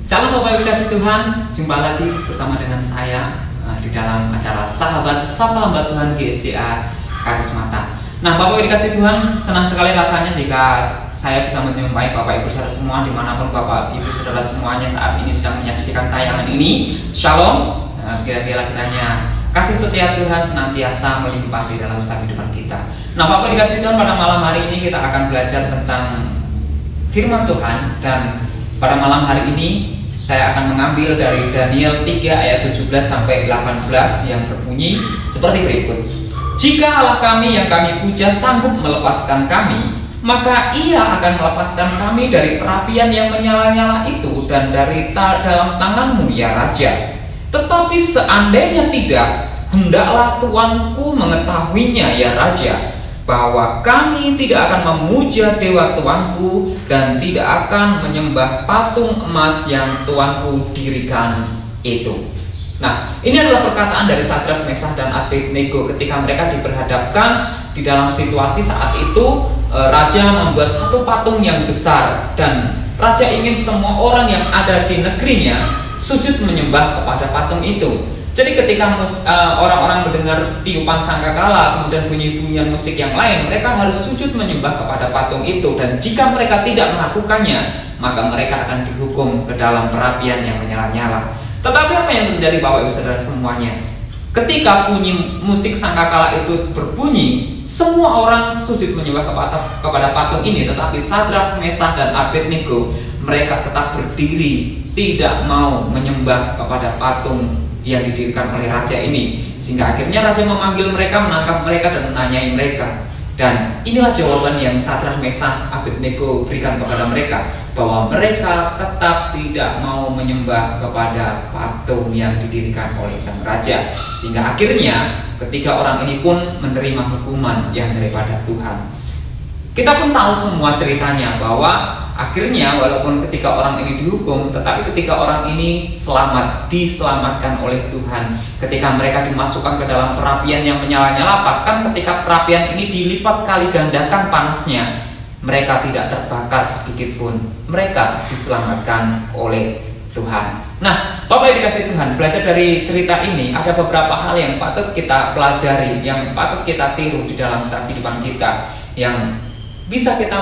Shalom Bapak Ibu kasih Tuhan, jumpa lagi bersama dengan saya di dalam acara Sahabat Sapa Hamba Tuhan GSJA Karismata. Nah Bapak Ibu kasih Tuhan, senang sekali rasanya jika saya bisa menjumpai Bapak Ibu saudara semua dimanapun Bapak Ibu saudara semuanya saat ini sedang menyaksikan tayangan ini. Shalom, kiranya kasih setia Tuhan senantiasa melimpah di dalam setiap kehidupan kita. Nah Bapak Ibu kasih Tuhan, pada malam hari ini kita akan belajar tentang firman Tuhan, dan pada malam hari ini saya akan mengambil dari Daniel 3 ayat 17 sampai 18 yang berbunyi seperti berikut. Jika Allah kami yang kami puja sanggup melepaskan kami, maka Ia akan melepaskan kami dari perapian yang menyala-nyala itu dan dari dalam tanganmu ya Raja. Tetapi seandainya tidak, hendaklah Tuanku mengetahuinya ya Raja, bahwa kami tidak akan memuja dewa Tuanku dan tidak akan menyembah patung emas yang Tuanku dirikan itu. Nah, ini adalah perkataan dari Sadrak, Mesakh, dan Abednego ketika mereka diperhadapkan di dalam situasi saat itu. Raja membuat satu patung yang besar dan Raja ingin semua orang yang ada di negerinya sujud menyembah kepada patung itu. Jadi ketika orang-orang mendengar tiupan sangkakala, kemudian bunyi-bunyian musik yang lain, mereka harus sujud menyembah kepada patung itu. Dan jika mereka tidak melakukannya, maka mereka akan dihukum ke dalam perapian yang menyala-nyala. Tetapi apa yang terjadi Bapak Ibu Saudara semuanya? Ketika bunyi musik sangkakala itu berbunyi, semua orang sujud menyembah kepada patung ini. Tetapi Sadrak, Mesakh, dan Abednego, mereka tetap berdiri, tidak mau menyembah kepada patung yang didirikan oleh raja ini. Sehingga akhirnya raja memanggil mereka, menangkap mereka, dan menanyai mereka. Dan inilah jawaban yang Sadrak, Mesakh, Abednego berikan kepada mereka, bahwa mereka tetap tidak mau menyembah kepada patung yang didirikan oleh sang raja. Sehingga akhirnya ketika orang ini pun menerima hukuman yang daripada Tuhan. Kita pun tahu semua ceritanya, bahwa akhirnya walaupun ketika orang ini dihukum, tetapi ketika orang ini diselamatkan oleh Tuhan. Ketika mereka dimasukkan ke dalam perapian yang menyala-nyala, bahkan ketika perapian ini dilipat kali gandakan panasnya, mereka tidak terbakar sedikit pun. Mereka diselamatkan oleh Tuhan. Nah, Bapak yang dikasih Tuhan, belajar dari cerita ini ada beberapa hal yang patut kita pelajari, yang patut kita tiru di dalam setiap kehidupan kita, yang bisa kita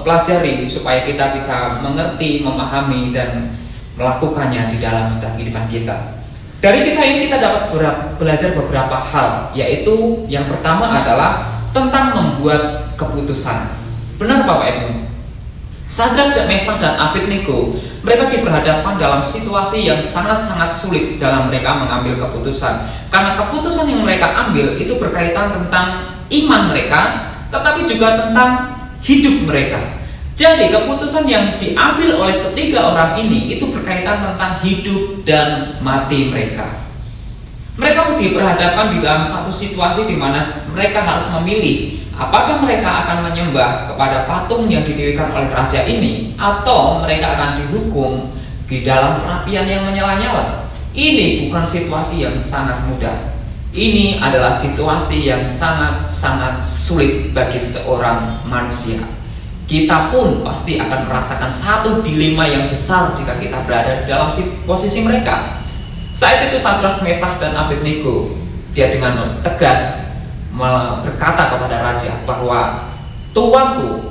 pelajari supaya kita bisa mengerti, memahami, dan melakukannya di dalam setiap kehidupan kita. Dari kisah ini kita dapat belajar beberapa hal, yaitu yang pertama adalah tentang membuat keputusan. Benar Bapak Ibu, Sadrak, Mesakh, dan Abednego, mereka diperhadapkan dalam situasi yang sangat-sangat sulit dalam mereka mengambil keputusan. Karena keputusan yang mereka ambil itu berkaitan tentang iman mereka, tetapi juga tentang hidup mereka. Jadi keputusan yang diambil oleh ketiga orang ini itu berkaitan tentang hidup dan mati mereka. Mereka diperhadapkan di dalam satu situasi di mana mereka harus memilih apakah mereka akan menyembah kepada patung yang didirikan oleh raja ini, atau mereka akan dihukum di dalam perapian yang menyala-nyala. Ini bukan situasi yang sangat mudah. Ini adalah situasi yang sangat-sangat sulit bagi seorang manusia. Kita pun pasti akan merasakan satu dilema yang besar jika kita berada di dalam posisi mereka. Saat itu Sadrak, Mesakh, dan Abednego, dia dengan tegas berkata kepada raja bahwa Tuanku,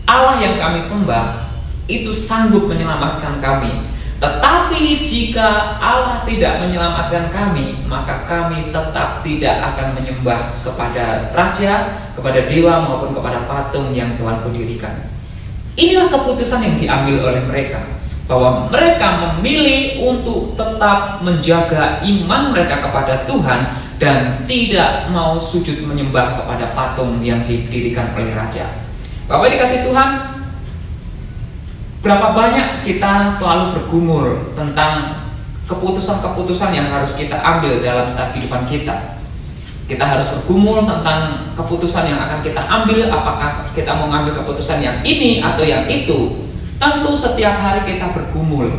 Allah yang kami sembah itu sanggup menyelamatkan kami. Tetapi jika Allah tidak menyelamatkan kami, maka kami tetap tidak akan menyembah kepada raja, kepada dewa, maupun kepada patung yang Tuanku dirikan. Inilah keputusan yang diambil oleh mereka, bahwa mereka memilih untuk tetap menjaga iman mereka kepada Tuhan dan tidak mau sujud menyembah kepada patung yang didirikan oleh raja. Bapak dikasih Tuhan, berapa banyak kita selalu bergumul tentang keputusan-keputusan yang harus kita ambil dalam setiap kehidupan kita. Kita harus bergumul tentang keputusan yang akan kita ambil, apakah kita mau ngambil keputusan yang ini atau yang itu. Tentu setiap hari kita bergumul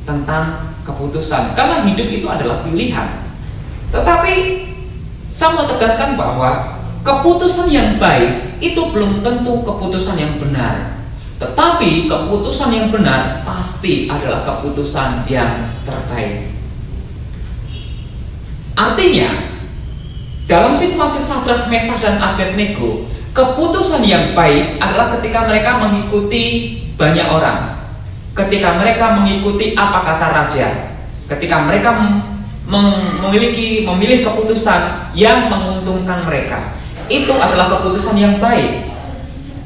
tentang keputusan, karena hidup itu adalah pilihan. Tetapi saya mau tegaskan bahwa keputusan yang baik itu belum tentu keputusan yang benar. Tetapi keputusan yang benar pasti adalah keputusan yang terbaik. Artinya, dalam situasi Sadrak, Mesak, dan Abednego, keputusan yang baik adalah ketika mereka mengikuti banyak orang, ketika mereka mengikuti apa kata raja, ketika mereka memilih keputusan yang menguntungkan mereka. Itu adalah keputusan yang baik.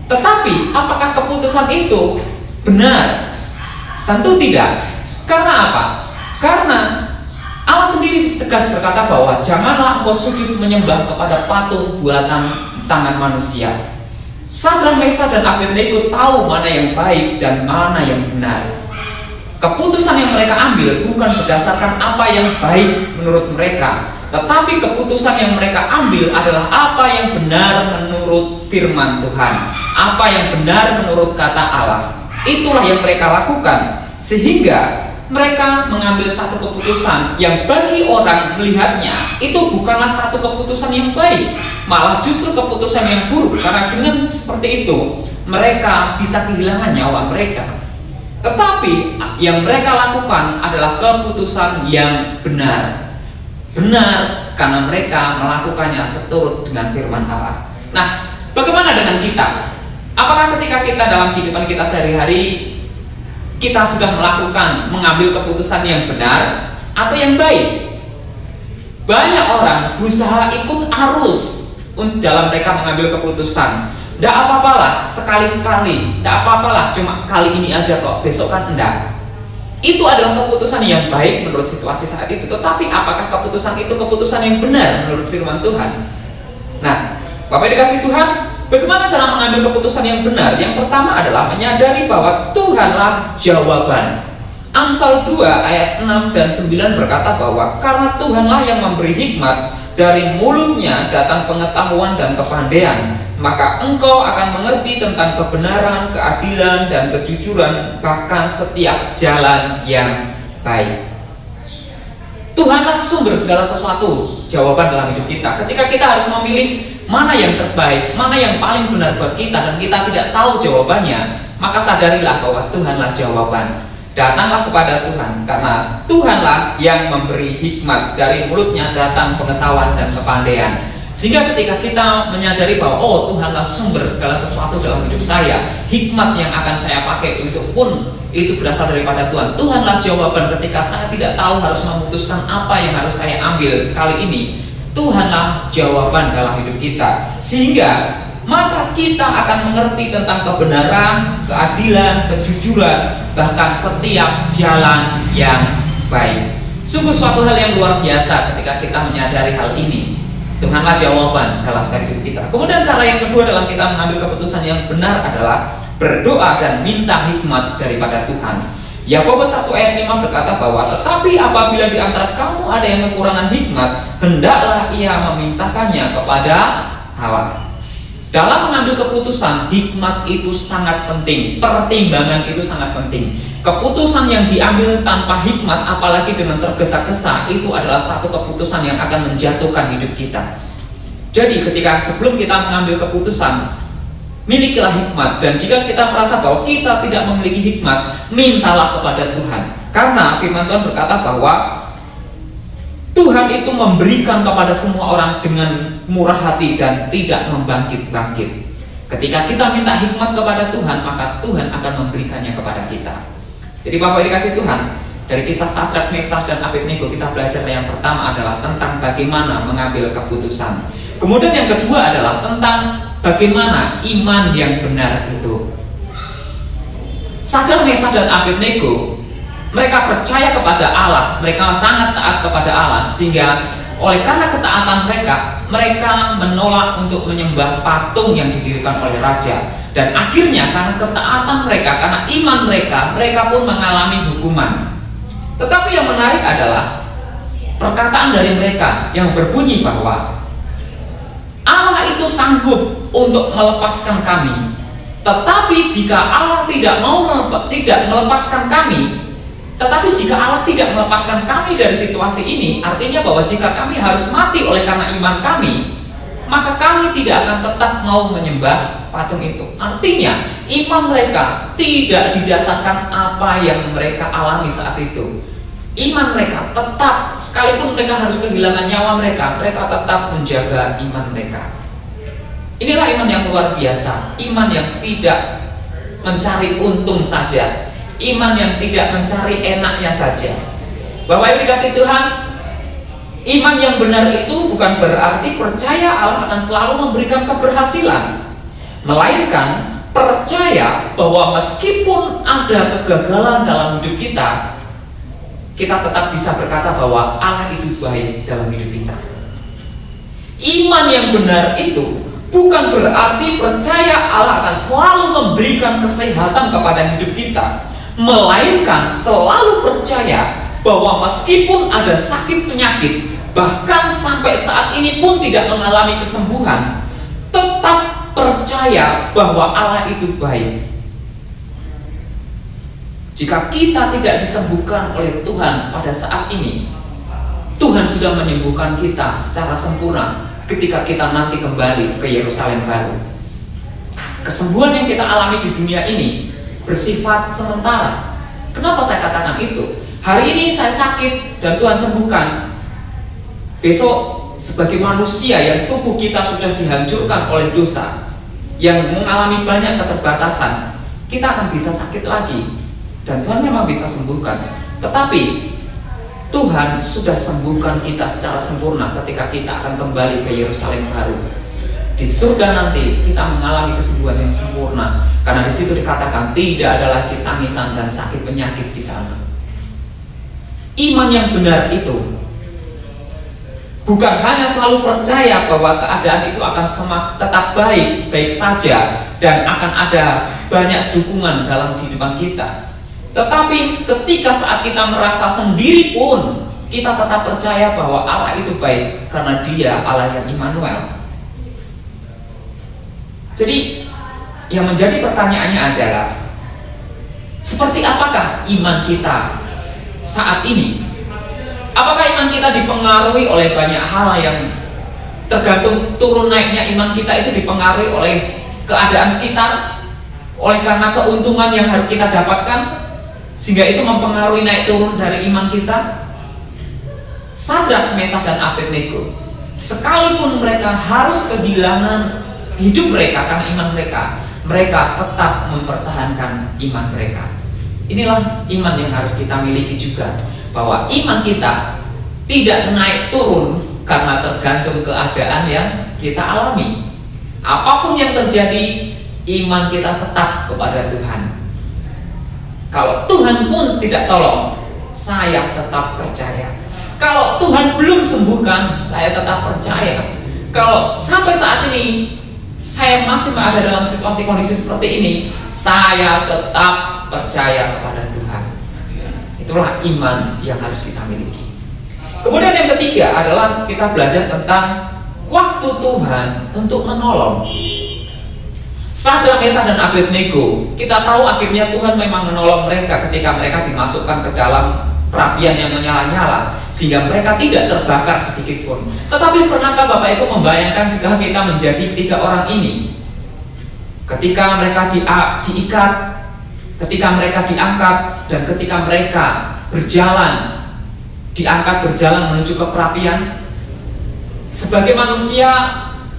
Tetapi apakah keputusan itu benar? Tentu tidak. Karena apa? Karena Allah sendiri tegas berkata bahwa janganlah engkau sujud menyembah kepada patung buatan tangan manusia. Sadrak, Mesak, dan Abednego tahu mana yang baik dan mana yang benar. Keputusan yang mereka ambil bukan berdasarkan apa yang baik menurut mereka, tetapi keputusan yang mereka ambil adalah apa yang benar menurut firman Tuhan, apa yang benar menurut kata Allah. Itulah yang mereka lakukan, sehingga mereka mengambil satu keputusan yang bagi orang melihatnya itu bukanlah satu keputusan yang baik, malah justru keputusan yang buruk, karena dengan seperti itu mereka bisa kehilangan nyawa mereka. Tetapi yang mereka lakukan adalah keputusan yang benar. Benar karena mereka melakukannya seturut dengan firman Allah. Nah, bagaimana dengan kita? Apakah ketika kita dalam kehidupan kita sehari-hari kita sudah mengambil keputusan yang benar atau yang baik? Banyak orang berusaha ikut arus dalam mereka mengambil keputusan. Tidak apa-apalah, sekali-sekali, tidak apa-apalah, cuma kali ini aja kok, besok kan enggak. Itu adalah keputusan yang baik menurut situasi saat itu. Tetapi apakah keputusan itu keputusan yang benar menurut firman Tuhan? Nah, Bapak dikasih Tuhan, bagaimana cara mengambil keputusan yang benar? Yang pertama adalah menyadari bahwa Tuhanlah jawaban. Amsal 2 ayat 6 dan 9 berkata bahwa karena Tuhanlah yang memberi hikmat, dari mulutnya datang pengetahuan dan kepandaian, maka engkau akan mengerti tentang kebenaran, keadilan, dan kejujuran, bahkan setiap jalan yang baik. Tuhanlah sumber segala sesuatu, jawaban dalam hidup kita. Ketika kita harus memilih mana yang terbaik, mana yang paling benar buat kita, dan kita tidak tahu jawabannya, maka sadarilah bahwa Tuhanlah jawaban. Datanglah kepada Tuhan, karena Tuhanlah yang memberi hikmat, dari mulutnya datang pengetahuan dan kepandaian. Sehingga ketika kita menyadari bahwa oh, Tuhanlah sumber segala sesuatu dalam hidup saya, hikmat yang akan saya pakai untuk pun itu berasal daripada Tuhan. Tuhanlah jawaban ketika saya tidak tahu harus memutuskan apa yang harus saya ambil kali ini. Tuhanlah jawaban dalam hidup kita, sehingga maka kita akan mengerti tentang kebenaran, keadilan, kejujuran, bahkan setiap jalan yang baik. Sungguh suatu hal yang luar biasa ketika kita menyadari hal ini. Tuhanlah jawaban dalam hidup kita. Kemudian cara yang kedua dalam kita mengambil keputusan yang benar adalah berdoa dan minta hikmat daripada Tuhan. Yakobus 1 ayat 5 berkata bahwa tetapi apabila di antara kamu ada yang kekurangan hikmat, hendaklah ia memintakannya kepada Allah. Dalam mengambil keputusan, hikmat itu sangat penting, pertimbangan itu sangat penting. Keputusan yang diambil tanpa hikmat, apalagi dengan tergesa-gesa, itu adalah satu keputusan yang akan menjatuhkan hidup kita. Jadi ketika sebelum kita mengambil keputusan, milikilah hikmat. Dan jika kita merasa bahwa kita tidak memiliki hikmat, mintalah kepada Tuhan. Karena firman Tuhan berkata bahwa Tuhan itu memberikan kepada semua orang dengan murah hati dan tidak membangkit-bangkit. Ketika kita minta hikmat kepada Tuhan, maka Tuhan akan memberikannya kepada kita. Jadi Bapak dikasih Tuhan, dari kisah Sadrak, Mesak, dan Abednego kita belajar yang pertama adalah tentang bagaimana mengambil keputusan. Kemudian yang kedua adalah tentang bagaimana iman yang benar itu. Sadrak, Mesak, dan Abednego, mereka percaya kepada Allah, mereka sangat taat kepada Allah, sehingga oleh karena ketaatan mereka, mereka menolak untuk menyembah patung yang didirikan oleh raja. Dan akhirnya karena ketaatan mereka, karena iman mereka, mereka pun mengalami hukuman. Tetapi yang menarik adalah perkataan dari mereka yang berbunyi bahwa Allah itu sanggup untuk melepaskan kami. Tetapi jika Allah tidak melepaskan kami, tetapi jika Allah tidak melepaskan kami dari situasi ini, artinya bahwa jika kami harus mati oleh karena iman kami, maka kami tidak akan tetap mau menyembah patung itu. Artinya, iman mereka tidak didasarkan apa yang mereka alami saat itu. Iman mereka tetap, sekalipun mereka harus kehilangan nyawa mereka, mereka tetap menjaga iman mereka. Inilah iman yang luar biasa, iman yang tidak mencari untung saja, iman yang tidak mencari enaknya saja. Bapak Ibu dikasih Tuhan, iman yang benar itu bukan berarti percaya Allah akan selalu memberikan keberhasilan, melainkan percaya bahwa meskipun ada kegagalan dalam hidup kita, kita tetap bisa berkata bahwa Allah itu baik dalam hidup kita. Iman yang benar itu bukan berarti percaya Allah akan selalu memberikan kesehatan kepada hidup kita, melainkan selalu percaya bahwa meskipun ada sakit penyakit, bahkan sampai saat ini pun tidak mengalami kesembuhan, tetap percaya bahwa Allah itu baik. Jika kita tidak disembuhkan oleh Tuhan pada saat ini, Tuhan sudah menyembuhkan kita secara sempurna ketika kita nanti kembali ke Yerusalem baru. Kesembuhan yang kita alami di dunia ini bersifat sementara. Kenapa saya katakan itu? Hari ini saya sakit dan Tuhan sembuhkan. Besok sebagai manusia yang tubuh kita sudah dihancurkan oleh dosa, yang mengalami banyak keterbatasan, kita akan bisa sakit lagi. Dan Tuhan memang bisa sembuhkan. Tetapi Tuhan sudah sembuhkan kita secara sempurna ketika kita akan kembali ke Yerusalem baru. Di surga nanti kita mengalami kesembuhan yang sempurna, karena di situ dikatakan tidak ada lagi tangisan dan sakit penyakit di sana. Iman yang benar itu bukan hanya selalu percaya bahwa keadaan itu akan tetap baik saja dan akan ada banyak dukungan dalam kehidupan kita. Tetapi ketika saat kita merasa sendiri pun, kita tetap percaya bahwa Allah itu baik karena Dia Allah yang Immanuel. Jadi yang menjadi pertanyaannya adalah, seperti apakah iman kita saat ini? Apakah iman kita dipengaruhi oleh banyak hal yang tergantung turun naiknya iman kita itu dipengaruhi oleh keadaan sekitar, oleh karena keuntungan yang harus kita dapatkan, sehingga itu mempengaruhi naik turun dari iman kita? Sadrak, Mesak, dan Abednego, sekalipun mereka harus kehilangan hidup mereka karena iman mereka, mereka tetap mempertahankan iman mereka. Inilah iman yang harus kita miliki juga, bahwa iman kita tidak naik turun karena tergantung keadaan yang kita alami. Apapun yang terjadi, iman kita tetap kepada Tuhan. Kalau Tuhan pun tidak tolong, saya tetap percaya. Kalau Tuhan belum sembuhkan, saya tetap percaya. Kalau sampai saat ini saya masih ada dalam situasi kondisi seperti ini, saya tetap percaya kepada Tuhan. Itulah iman yang harus kita miliki. Kemudian yang ketiga adalah kita belajar tentang waktu Tuhan untuk menolong. Sadrak, Mesak, dan Abednego, kita tahu akhirnya Tuhan memang menolong mereka ketika mereka dimasukkan ke dalam perapian yang menyala-nyala, sehingga mereka tidak terbakar sedikit pun. Tetapi pernahkah Bapak Ibu membayangkan jika kita menjadi tiga orang ini? Ketika mereka diikat, ketika mereka diangkat, dan ketika mereka diangkat berjalan menuju ke perapian, sebagai manusia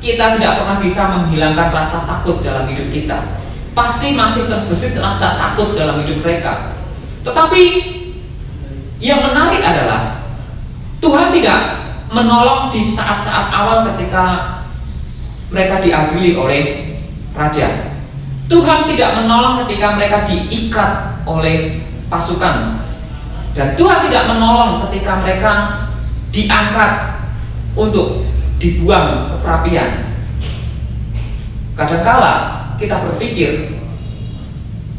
kita tidak pernah bisa menghilangkan rasa takut dalam hidup kita. Pasti masih terbesit rasa takut dalam hidup mereka. Tetapi yang menarik adalah Tuhan tidak menolong di saat-saat awal ketika mereka diadili oleh raja. Tuhan tidak menolong ketika mereka diikat oleh pasukan. Dan Tuhan tidak menolong ketika mereka diangkat untuk dibuang ke perapian. Kadangkala kita berpikir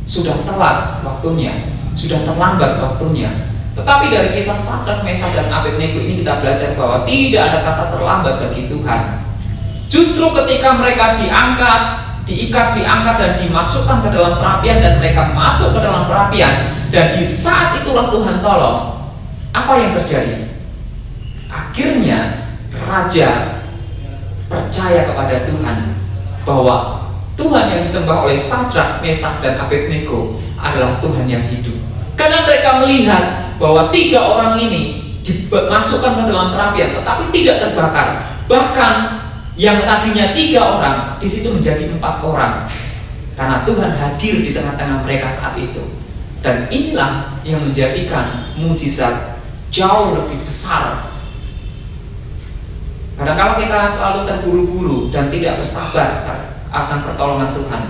sudah telat waktunya, sudah terlambat waktunya. Tetapi dari kisah Sadrak, Mesak, dan Abednego ini kita belajar bahwa tidak ada kata terlambat bagi Tuhan. Justru ketika mereka diikat, diangkat, dan dimasukkan ke dalam perapian, dan mereka masuk ke dalam perapian, dan di saat itulah Tuhan tolong. Apa yang terjadi? Akhirnya raja percaya kepada Tuhan bahwa Tuhan yang disembah oleh Sadrak, Mesak, dan Abednego adalah Tuhan yang hidup. Karena mereka melihat bahwa 3 orang ini dimasukkan ke dalam perapian tetapi tidak terbakar. Bahkan yang tadinya 3 orang di situ menjadi 4 orang karena Tuhan hadir di tengah-tengah mereka saat itu. Dan inilah yang menjadikan mujizat jauh lebih besar. Kadang-kala kita selalu terburu-buru dan tidak bersabar akan pertolongan Tuhan.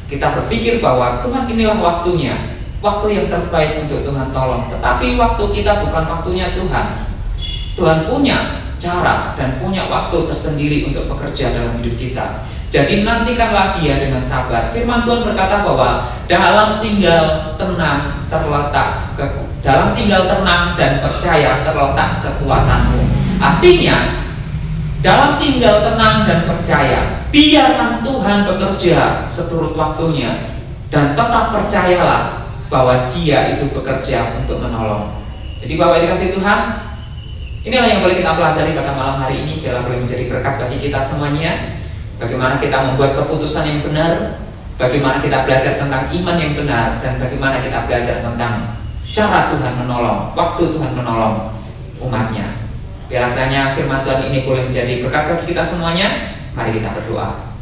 Kita berpikir bahwa Tuhan inilah waktunya, waktu yang terbaik untuk Tuhan tolong. Tetapi waktu kita bukan waktunya Tuhan. Tuhan punya cara dan punya waktu tersendiri untuk bekerja dalam hidup kita. Jadi nantikanlah Dia dengan sabar. Firman Tuhan berkata bahwa dalam tinggal tenang dan percaya terletak kekuatanmu. Artinya, dalam tinggal tenang dan percaya, biarkan Tuhan bekerja seturut waktunya dan tetap percayalah bahwa Dia itu bekerja untuk menolong. Jadi Bapak dikasih Tuhan, inilah yang boleh kita pelajari pada malam hari ini, biarlah boleh menjadi berkat bagi kita semuanya. Bagaimana kita membuat keputusan yang benar, bagaimana kita belajar tentang iman yang benar, dan bagaimana kita belajar tentang cara Tuhan menolong, waktu Tuhan menolong umatnya. Biarlah kiranya firman Tuhan ini boleh menjadi berkat bagi kita semuanya. Mari kita berdoa.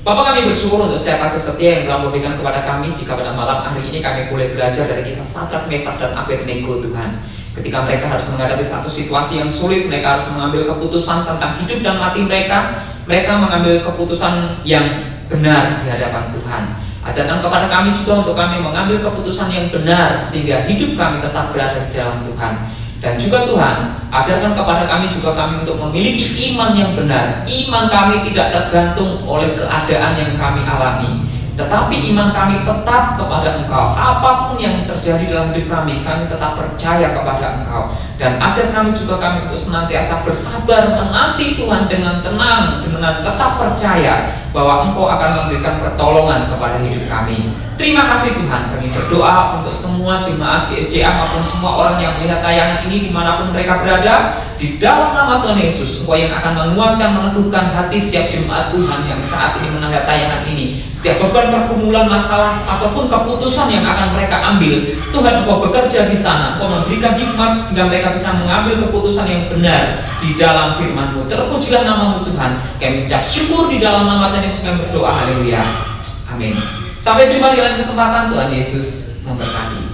Bapa, kami bersyukur untuk setiap kasih setia yang telah memberikan kepada kami. Jika pada malam hari ini kami boleh belajar dari kisah Sadrak, Mesak, dan Abednego, Tuhan. Ketika mereka harus menghadapi satu situasi yang sulit, mereka harus mengambil keputusan tentang hidup dan mati mereka. Mereka mengambil keputusan yang benar di hadapan Tuhan. Ajarkan kepada kami juga untuk kami mengambil keputusan yang benar sehingga hidup kami tetap berada di jalan Tuhan. Dan juga Tuhan, ajarkan kepada kami juga kami untuk memiliki iman yang benar. Iman kami tidak tergantung oleh keadaan yang kami alami, tetapi iman kami tetap kepada Engkau. Apapun yang terjadi dalam hidup kami tetap percaya kepada Engkau. Dan ajar kami juga kami untuk senantiasa bersabar menanti Tuhan dengan tenang, dengan tetap percaya bahwa Engkau akan memberikan pertolongan kepada hidup kami. Terima kasih Tuhan, kami berdoa untuk semua jemaat GSCA maupun semua orang yang melihat tayangan ini dimanapun mereka berada. Di dalam nama Tuhan Yesus, Engkau yang akan menguatkan, meneguhkan hati setiap jemaat Tuhan yang saat ini melihat tayangan ini. Setiap beban, pergumulan, masalah, ataupun keputusan yang akan mereka ambil, Tuhan Engkau bekerja di sana. Engkau memberikan hikmat sehingga mereka bisa mengambil keputusan yang benar di dalam firman-Mu. Terpujilah nama-Mu Tuhan. Kami mengucap syukur di dalam nama Tuhan Yesus, kami berdoa. Haleluya. Amin. Sampai jumpa di lain kesempatan. Tuhan Yesus memberkati.